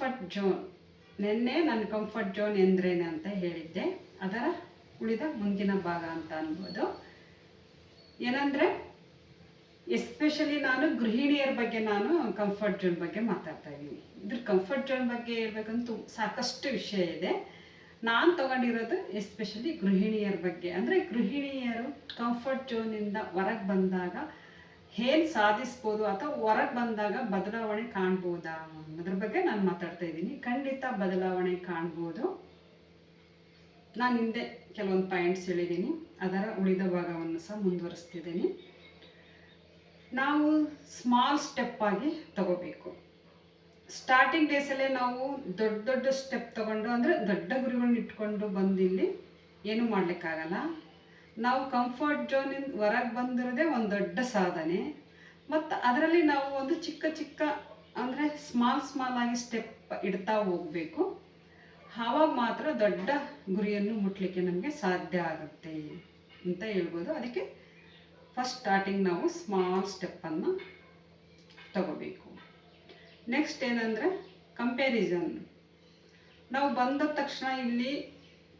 Comfort zone. ನಿನ್ನೆ ನನ್ನ comfort zone ಎಂದ್ರೇನು ಅಂತ ಹೇಳಿದ್ದೆ. ಅದರ ಉಳಿದ ಮುಂದಿನ ಭಾಗ ಅಂತ ಅನ್ಬೋದು. ಏನಂದರೆ ಎಸ್ಪೆಷಲಿ ನಾನು ಗೃಹಿಣಿಯರ ಬಗ್ಗೆ ನಾನು ಕಂಫರ್ಟ್ ಝೋನ್ ಬಗ್ಗೆ ಮಾತಾಡ್ತಾ ಇದ್ದೀನಿ. ಇದ್ರ ಕಂಫರ್ಟ್ ಝೋನ್ ಬಗ್ಗೆ ಹೇಳ್ಬೇಕಂತೂ ಸಾಕಷ್ಟು ವಿಷಯ ಇದೆ. ನಾನು ತೊಗೊಂಡಿರೋದು ಎಸ್ಪೆಷಲಿ ಗೃಹಿಣಿಯರ ಬಗ್ಗೆ. ಅಂದರೆ ಗೃಹಿಣಿಯರು ಕಂಫರ್ಟ್ ಝೋನಿಂದ ಹೊರಗೆ ಬಂದಾಗ ಏನು ಸಾಧಿಸ್ಬೋದು ಅಥವಾ ಹೊರಗೆ ಬಂದಾಗ ಬದಲಾವಣೆ ಕಾಣ್ಬೋದಾ ಅನ್ನೋದ್ರ ಬಗ್ಗೆ ನಾನು ಮಾತಾಡ್ತಾ ಇದ್ದೀನಿ. ಖಂಡಿತ ಬದಲಾವಣೆ ಕಾಣ್ಬೋದು. ನಾನು ಹಿಂದೆ ಕೆಲವೊಂದು ಪಾಯಿಂಟ್ಸ್ ಹೇಳಿದ್ದೀನಿ, ಅದರ ಉಳಿದ ಭಾಗವನ್ನು ಸಹ ಮುಂದುವರಿಸ್ತಿದ್ದೀನಿ. ನಾವು ಸ್ಮಾಲ್ ಸ್ಟೆಪ್ ಆಗಿ ತಗೋಬೇಕು. ಸ್ಟಾರ್ಟಿಂಗ್ ಡೇಸಲ್ಲೇ ನಾವು ದೊಡ್ಡ ದೊಡ್ಡ ಸ್ಟೆಪ್ ತೊಗೊಂಡು, ಅಂದರೆ ದೊಡ್ಡ ಗುರಿಗಳನ್ನ ಇಟ್ಕೊಂಡು ಬಂದಿಲ್ಲಿ ಏನೂ ಮಾಡಲಿಕ್ಕಾಗಲ್ಲ. ನಾವು ಕಂಫರ್ಟ್ ಝೋನಿಂದ ಹೊರಗೆ ಬಂದಿರೋದೇ ಒಂದು ದೊಡ್ಡ ಸಾಧನೆ. ಮತ್ತು ಅದರಲ್ಲಿ ನಾವು ಒಂದು ಚಿಕ್ಕ ಚಿಕ್ಕ ಅಂದರೆ ಸ್ಮಾಲ್ ಆಗಿ ಸ್ಟೆಪ್ ಇಡ್ತಾ ಹೋಗಬೇಕು. ಆವಾಗ ಮಾತ್ರ ದೊಡ್ಡ ಗುರಿಯನ್ನು ಮುಟ್ಟಲಿಕ್ಕೆ ನಮಗೆ ಸಾಧ್ಯ ಆಗುತ್ತೆ ಅಂತ ಹೇಳ್ಬೋದು. ಅದಕ್ಕೆ ಫಸ್ಟ್ ಸ್ಟಾರ್ಟಿಂಗ್ ನಾವು ಸ್ಮಾಲ್ ಸ್ಟೆಪ್ಪನ್ನು ತಗೋಬೇಕು. ನೆಕ್ಸ್ಟ್ ಏನಂದರೆ ಕಂಪ್ಯಾರಿಸನ್. ನಾವು ಬಂದ ತಕ್ಷಣ ಇಲ್ಲಿ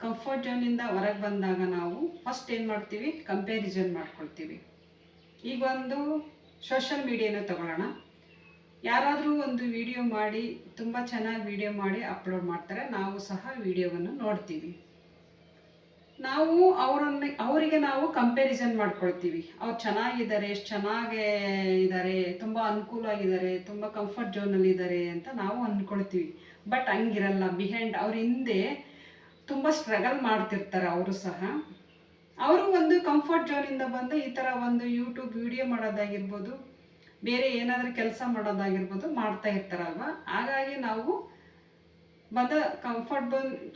ಕಂಫರ್ಟ್ ಝೋನಿಂದ ಹೊರಗೆ ಬಂದಾಗ ನಾವು ಫಸ್ಟ್ ಏನು ಮಾಡ್ತೀವಿ, ಕಂಪ್ಯಾರಿಸನ್ ಮಾಡ್ಕೊಳ್ತೀವಿ. ಈಗ ಒಂದು ಸೋಷಲ್ ಮೀಡಿಯಾನ ತಗೊಳ್ಳೋಣ. ಯಾರಾದರೂ ಒಂದು ವಿಡಿಯೋ ಮಾಡಿ, ತುಂಬ ಚೆನ್ನಾಗಿ ವಿಡಿಯೋ ಮಾಡಿ ಅಪ್ಲೋಡ್ ಮಾಡ್ತಾರೆ. ನಾವು ಸಹ ವಿಡಿಯೋವನ್ನು ನೋಡ್ತೀವಿ. ನಾವು ಅವರಿಗೆ ನಾವು ಕಂಪ್ಯಾರಿಸನ್ ಮಾಡ್ಕೊಳ್ತೀವಿ. ಅವ್ರು ಚೆನ್ನಾಗಿದ್ದಾರೆ, ಎಷ್ಟು ಚೆನ್ನಾಗೇ ಇದ್ದಾರೆ, ತುಂಬ ಅನುಕೂಲ ಆಗಿದ್ದಾರೆ, ತುಂಬ ಕಂಫರ್ಟ್ ಝೋನಲ್ಲಿ ಇದ್ದಾರೆ ಅಂತ ನಾವು ಅಂದ್ಕೊಳ್ತೀವಿ. ಬಟ್ ಹಂಗಿರಲ್ಲ. ಬಿಹೈಂಡ್ ಅವ್ರ ಹಿಂದೆ ತುಂಬ ಸ್ಟ್ರಗಲ್ ಮಾಡ್ತಿರ್ತಾರೆ. ಅವರು ಸಹ ಅವರು ಒಂದು ಕಂಫರ್ಟ್ ಝೋನಿಂದ ಬಂದು ಈ ಥರ ಒಂದು ಯೂಟ್ಯೂಬ್ ವಿಡಿಯೋ ಮಾಡೋದಾಗಿರ್ಬೋದು, ಬೇರೆ ಏನಾದರೂ ಕೆಲಸ ಮಾಡೋದಾಗಿರ್ಬೋದು ಮಾಡ್ತಾ ಇರ್ತಾರಲ್ವ. ಹಾಗಾಗಿ ನಾವು ಬಂದ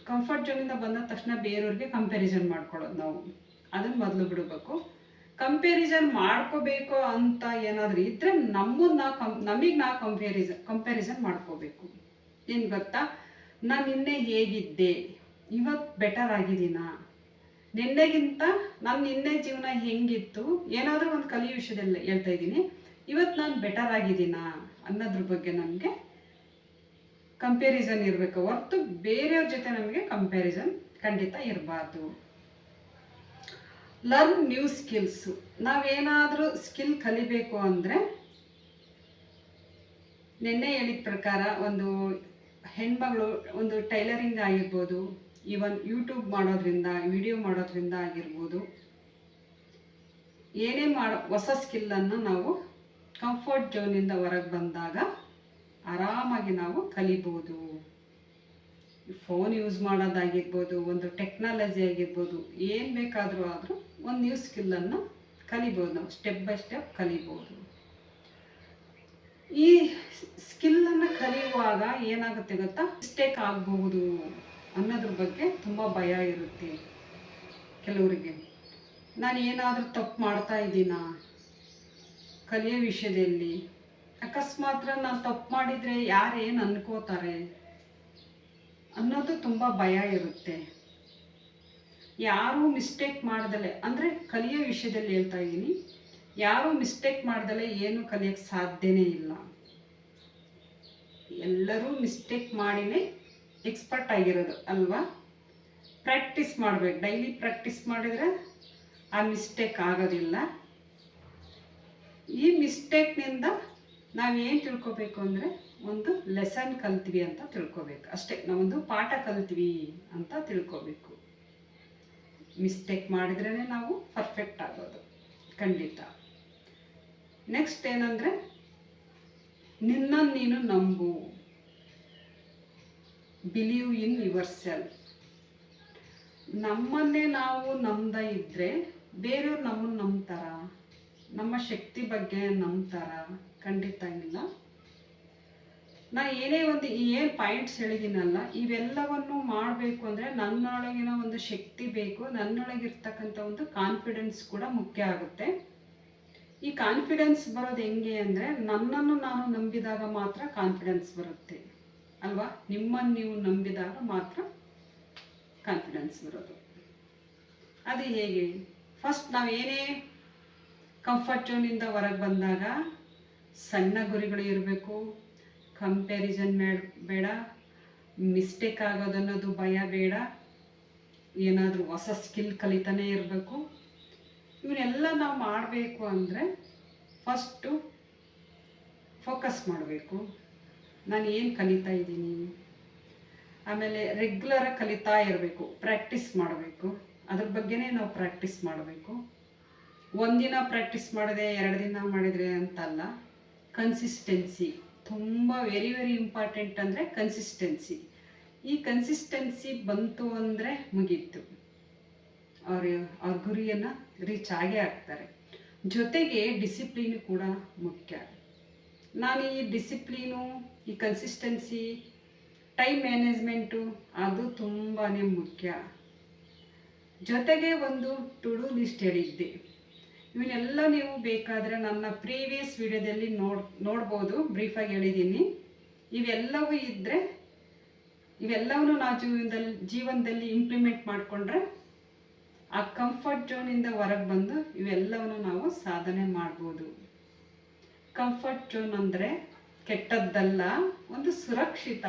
ಕಂಫರ್ಟ್ ಝೋನಿಂದ ಬಂದ ತಕ್ಷಣ ಬೇರೆಯವ್ರಿಗೆ ಕಂಪ್ಯಾರಿಸನ್ ಮಾಡ್ಕೊಳ್ಳೋದು. ನಾವು ಅದನ್ನು ಮೊದಲು ಬಿಡಬೇಕು. ಕಂಪ್ಯಾರಿಸನ್ ಮಾಡ್ಕೋಬೇಕು ಅಂತ ಏನಾದರೂ ಇದ್ದರೆ ನಮಗೆ ನಾವು ಕಂಪ್ಯಾರಿಸನ್ ಮಾಡ್ಕೋಬೇಕು. ಏನು ಗೊತ್ತಾ, ನಾನು ನಿನ್ನೆ ಹೇಗಿದ್ದೆ, ಇವತ್ತು ಬೆಟರ್ ಆಗಿದ್ದೀನಾ, ನಿನ್ನೆಗಿಂತ ನಿನ್ನೆ ಜೀವನ ಹೆಂಗಿತ್ತು, ಏನಾದರೂ ಒಂದು ಕಲಿಯೋ ವಿಷಯದಲ್ಲಿ ಹೇಳ್ತಾ ಇದ್ದೀನಿ, ಇವತ್ತು ನಾನು ಬೆಟರ್ ಆಗಿದ್ದೀನಾ ಅನ್ನೋದ್ರ ಬಗ್ಗೆ ನಮಗೆ ಕಂಪ್ಯಾರಿಸನ್ ಇರಬೇಕು. ಹೊರತು ಬೇರೆಯವ್ರ ಜೊತೆ ನಮಗೆ ಕಂಪ್ಯಾರಿಸನ್ ಖಂಡಿತ ಇರಬಾರ್ದು. Learn new skills. ನಾವೇನಾದರೂ ಸ್ಕಿಲ್ ಕಲಿಬೇಕು ಅಂದರೆ ನಿನ್ನೆ ಹೇಳಿದ ಪ್ರಕಾರ ಒಂದು ಹೆಣ್ಮಗಳು ಒಂದು ಟೈಲರಿಂಗ್ ಆಗಿರ್ಬೋದು, ಈವನ್ ಯೂಟ್ಯೂಬ್ ಮಾಡೋದ್ರಿಂದ, ವಿಡಿಯೋ ಮಾಡೋದ್ರಿಂದ ಆಗಿರ್ಬೋದು, ಏನೇ ಹೊಸ ಸ್ಕಿಲ್ಲನ್ನು ನಾವು ಕಂಫರ್ಟ್ ಝೋನಿಂದ ಹೊರಗೆ ಬಂದಾಗ ಆರಾಮಾಗಿ ನಾವು ಕಲಿಬೋದು. ಫೋನ್ ಯೂಸ್ ಮಾಡೋದಾಗಿರ್ಬೋದು, ಒಂದು ಟೆಕ್ನಾಲಜಿ ಆಗಿರ್ಬೋದು, ಏನು ಬೇಕಾದರೂ ಒಂದು ನ್ಯೂ ಸ್ಕಿಲ್ಲನ್ನು ಕಲಿಬೋದು. ನಾವು ಸ್ಟೆಪ್ ಬೈ ಸ್ಟೆಪ್ ಕಲಿಬೋದು. ಈ ಸ್ಕಿಲ್ಲನ್ನು ಕಲಿಯುವಾಗ ಏನಾಗುತ್ತೆ ಗೊತ್ತಾ, ಮಿಸ್ಟೇಕ್ ಆಗಬಹುದು ಅನ್ನೋದ್ರ ಬಗ್ಗೆ ತುಂಬ ಭಯ ಇರುತ್ತೆ ಕೆಲವರಿಗೆ. ನಾನು ಏನಾದರೂ ತಪ್ಪು ಮಾಡ್ತಾ ಇದ್ದೀನಾ ಕಲಿಯೋ ವಿಷಯದಲ್ಲಿ, ಅಕಸ್ಮಾತ್ ನಾನು ತಪ್ಪು ಮಾಡಿದರೆ ಯಾರೇನು ಅನ್ಕೋತಾರೆ ಅನ್ನೋದು ತುಂಬ ಭಯ ಇರುತ್ತೆ. ಯಾರೂ ಮಿಸ್ಟೇಕ್ ಮಾಡ್ದಲೆ, ಅಂದರೆ ಕಲಿಯೋ ವಿಷಯದಲ್ಲಿ ಹೇಳ್ತಾ ಇದ್ದೀನಿ, ಯಾರೂ ಮಿಸ್ಟೇಕ್ ಮಾಡ್ದಲೆ ಏನು ಕಲಿಯೋಕ್ಕೆ ಸಾಧ್ಯನೇ ಇಲ್ಲ. ಎಲ್ಲರೂ ಮಿಸ್ಟೇಕ್ ಮಾಡಿನೇ ಎಕ್ಸ್ಪರ್ಟ್ ಆಗಿರೋದು ಅಲ್ವಾ. ಪ್ರಾಕ್ಟೀಸ್ ಮಾಡಬೇಕು. ಡೈಲಿ ಪ್ರಾಕ್ಟೀಸ್ ಮಾಡಿದರೆ ಆ ಮಿಸ್ಟೇಕ್ ಆಗೋದಿಲ್ಲ. ಈ ಮಿಸ್ಟೇಕ್ನಿಂದ ನಾವೇನು ತಿಳ್ಕೊಬೇಕು ಅಂದರೆ ಒಂದು ಲೆಸನ್ ಕಲ್ತ್ವಿ ಅಂತ ತಿಳ್ಕೊಬೇಕು ಅಷ್ಟೇ. ನಾವೊಂದು ಪಾಠ ಕಲ್ತ್ವಿ ಅಂತ ತಿಳ್ಕೊಬೇಕು. ಮಿಸ್ಟೇಕ್ ಮಾಡಿದ್ರೇ ನಾವು ಪರ್ಫೆಕ್ಟ್ ಆಗೋದು ಖಂಡಿತ. ನೆಕ್ಸ್ಟ್ ಏನಂದರೆ ನಿನ್ನನ್ನು ನೀನು ನಂಬು. Believe in your self. ನಮ್ಮನ್ನೇ ನಾವು ನಂಬದೇ ಇದ್ದರೆ ಬೇರೆಯವ್ರು ನಮ್ಮನ್ನು ನಂಬ್ತಾರ, ನಮ್ಮ ಶಕ್ತಿ ಬಗ್ಗೆ ನಂಬ್ತಾರ? ಖಂಡಿತ ಇಲ್ಲ. ನಾನು ಏನು ಪಾಯಿಂಟ್ಸ್ ಹೇಳಿದ್ದೀನಲ್ಲ, ಇವೆಲ್ಲವನ್ನು ಮಾಡಬೇಕು ಅಂದರೆ ನನ್ನೊಳಗಿನ ಒಂದು ಶಕ್ತಿ ಬೇಕು, ನನ್ನೊಳಗಿರ್ತಕ್ಕಂಥ ಒಂದು ಕಾನ್ಫಿಡೆನ್ಸ್ ಕೂಡ ಮುಖ್ಯ ಆಗುತ್ತೆ. ಈ ಕಾನ್ಫಿಡೆನ್ಸ್ ಬರೋದು ಹೆಂಗೆ ಅಂದರೆ, ನನ್ನನ್ನು ನಾನು ನಂಬಿದಾಗ ಮಾತ್ರ ಕಾನ್ಫಿಡೆನ್ಸ್ ಬರುತ್ತೆ ಅಲ್ವಾ. ನಿಮ್ಮನ್ನು ನೀವು ನಂಬಿದಾಗ ಮಾತ್ರ ಕಾನ್ಫಿಡೆನ್ಸ್ ಬರೋದು. ಅದು ಹೇಗೆ? ಫಸ್ಟ್ ನಾವೇನೇ ಕಂಫರ್ಟ್ ಝೋನಿಂದ ಹೊರಗೆ ಬಂದಾಗ ಸಣ್ಣ ಗುರಿಗಳು ಇರಬೇಕು. ಕಂಪ್ಯಾರಿಸನ್ ಬೇಡ, ಮಿಸ್ಟೇಕ್ ಆಗೋದನ್ನೋದು ಭಯ ಬೇಡ. ಏನಾದರೂ ಹೊಸ ಸ್ಕಿಲ್ ಕಲಿತಾನೇ ಇರಬೇಕು. ಇವನ್ನೆಲ್ಲ ನಾವು ಮಾಡಬೇಕು ಅಂದರೆ ಫಸ್ಟು ಫೋಕಸ್ ಮಾಡಬೇಕು. ನಾನು ಏನು ಕಲಿತಾ ಇದ್ದೀನಿ, ಆಮೇಲೆ ರೆಗ್ಯುಲರಾಗಿ ಕಲಿತಾ ಇರಬೇಕು, ಪ್ರಾಕ್ಟೀಸ್ ಮಾಡಬೇಕು. ಅದ್ರ ಬಗ್ಗೆನೇ ನಾವು ಪ್ರಾಕ್ಟೀಸ್ ಮಾಡಬೇಕು. ಒಂದಿನ ಪ್ರಾಕ್ಟೀಸ್ ಮಾಡಿದೆ 2 ದಿನ ಮಾಡಿದರೆ ಅಂತಲ್ಲ, ಕನ್ಸಿಸ್ಟೆನ್ಸಿ ತುಂಬ ವೆರಿ ವೆರಿ ಇಂಪಾರ್ಟೆಂಟ್. ಅಂದರೆ ಕನ್ಸಿಸ್ಟೆನ್ಸಿ, ಈ ಕನ್ಸಿಸ್ಟೆನ್ಸಿ ಬಂತು ಅಂದರೆ ಮುಗೀತು, ಅವ್ರ ಗುರಿಯನ್ನು ರೀಚ್ ಆಗೇ ಆಗ್ತಾರೆ. ಜೊತೆಗೆ ಡಿಸಿಪ್ಲಿನ್ ಕೂಡ ಮುಖ್ಯ. ನಾನು ಈ ಡಿಸಿಪ್ಲೀನು, ಈ ಕನ್ಸಿಸ್ಟೆನ್ಸಿ, ಟೈಮ್ ಮ್ಯಾನೇಜ್ಮೆಂಟು ಅದು ತುಂಬಾ ಮುಖ್ಯ. ಜೊತೆಗೆ ಒಂದು ಟು ಡೂ ಲಿಸ್ಟ್ ಹೇಳಿದ್ದೆ. ಇವನ್ನೆಲ್ಲ ನೀವು ಬೇಕಾದರೆ ನನ್ನ ಪ್ರೀವಿಯಸ್ ವಿಡಿಯೋದಲ್ಲಿ ನೋಡ್ಬೋದು, ಬ್ರೀಫಾಗಿ ಹೇಳಿದ್ದೀನಿ. ಇವೆಲ್ಲವೂ ಇದ್ದರೆ ಇವೆಲ್ಲವೂ ನಾವು ಜೀವನದಲ್ಲಿ ಇಂಪ್ಲಿಮೆಂಟ್ ಮಾಡಿಕೊಂಡ್ರೆ ಆ ಕಂಫರ್ಟ್ ಝೋನಿಂದ ಹೊರಗೆ ಬಂದು ಇವೆಲ್ಲವನ್ನು ನಾವು ಸಾಧನೆ ಮಾಡ್ಬೋದು. ಕಂಫರ್ಟ್ ಝೋನ್ ಅಂದರೆ ಕೆಟ್ಟದ್ದಲ್ಲ, ಒಂದು ಸುರಕ್ಷಿತ,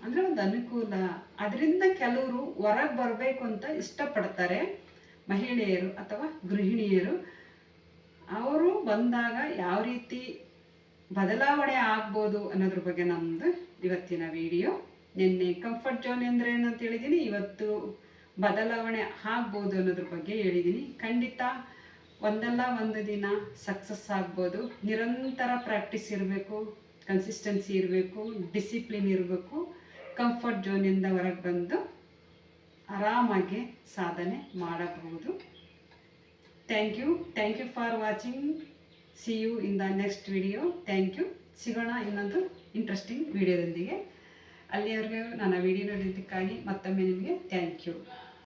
ಅಂದರೆ ಒಂದು ಅನುಕೂಲ. ಅದರಿಂದ ಕೆಲವರು ಹೊರಗೆ ಬರಬೇಕು ಅಂತ ಇಷ್ಟಪಡ್ತಾರೆ, ಮಹಿಳೆಯರು ಅಥವಾ ಗೃಹಿಣಿಯರು. ಅವರು ಬಂದಾಗ ಯಾವ ರೀತಿ ಬದಲಾವಣೆ ಆಗ್ಬೋದು ಅನ್ನೋದ್ರ ಬಗ್ಗೆ ನಮ್ಮದು ಇವತ್ತಿನ ವಿಡಿಯೋ. ನಿನ್ನೆ ಕಂಫರ್ಟ್ ಝೋನ್ ಅಂದರೆ ಏನಂತ ಹೇಳಿದ್ದೀನಿ, ಇವತ್ತು ಬದಲಾವಣೆ ಆಗ್ಬೋದು ಅನ್ನೋದ್ರ ಬಗ್ಗೆ ಹೇಳಿದ್ದೀನಿ. ಖಂಡಿತ ಒಂದಲ್ಲ ಒಂದು ದಿನ ಸಕ್ಸಸ್ ಆಗ್ಬೋದು. ನಿರಂತರ ಪ್ರಾಕ್ಟೀಸ್ ಇರಬೇಕು, ಕನ್ಸಿಸ್ಟೆನ್ಸಿ ಇರಬೇಕು, ಡಿಸಿಪ್ಲಿನ್ ಇರಬೇಕು. ಕಂಫರ್ಟ್ ಝೋನಿಂದ ಹೊರಗೆ ಬಂದು ಆರಾಮಾಗಿ ಸಾಧನೆ ಮಾಡಬಹುದು. Thank you for watching. See you in the next video. Thank you. ಸಿಗೋಣ ಇನ್ನೊಂದು ಇಂಟ್ರೆಸ್ಟಿಂಗ್ ವಿಡಿಯೋದೊಂದಿಗೆ. ಅಲ್ಲಿಯವರೆಗೂ ನನ್ನ ವಿಡಿಯೋ ನೋಡಿದ್ದಕ್ಕಾಗಿ ಮತ್ತೊಮ್ಮೆ ನಿಮಗೆ ಥ್ಯಾಂಕ್ ಯು.